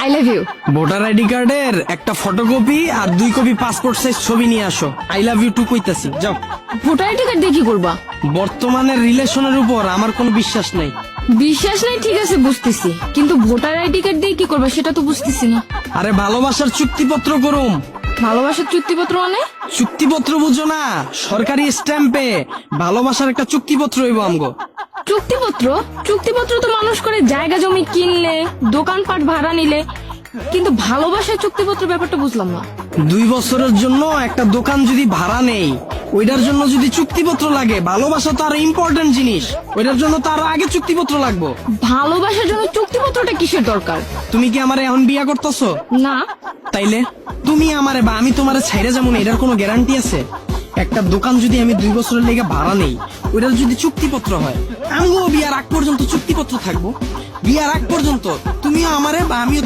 I love you. Voter ID কার্ডের একটা photocopy আর 2 কপি পাসপোর্ট সাইজ ছবি নিয়ে আসো। আই লাভ ইউ টু কইতাছি, যাও। ভোটার আইডি কার্ড দিয়ে কি করবা? বর্তমানে রিলেশনের উপর আমার কোনো বিশ্বাস নাই। বিশ্বাস নাই ঠিক আছে বুঝতেছি, কিন্তু ভোটার আইডি কার্ড দিয়ে কি করবা সেটা তো বুঝতেছি না। আরে ভালোবাসার চুক্তিপত্র করুম। ভালোবাসার চুক্তিপত্র মানে? চুক্তিপত্র বুঝো না? সরকারি স্ট্যাম্পে ভালোবাসার একটা চুক্তিপত্র হইব আমগো। চুক্তিপত্র? চুক্তিপত্র তো মানুষ করে জায়গা জমি কিনলে, দোকানপাট ভাড়া নিলে, কিন্তু ভালোবাসার চুক্তিপত্র ব্যাপারটা বুঝলাম না। 2 বছরের জন্য একটা দোকান যদি ভাড়া নেই, ওইটার জন্য যদি চুক্তিপত্র লাগে, ভালোবাসা তো আরো ইম্পর্টেন্ট জিনিস, ওইটার জন্য তো আরো আগে চুক্তিপত্র লাগবো। ভালোবাসার জন্য চুক্তিপত্রটা কিসের দরকার? তুমি কি আমারে এখন বিয়া করতেছো? না। তাইলে তুমি আমারে বা আমি তোমারে ছাইড়া যাবো না, এটার কোনো গ্যারান্টি আছে? একটা দোকান যদি আমি 2 বছরের লেগে ভাড়া নেই, ওইটার যদি চুক্তিপত্র হয়, আমিও বিয়ার আগ পর্যন্ত চুক্তিপত্র থাকবো। বিয়ার আগ পর্যন্ত তুমিও আমারে বা আমিও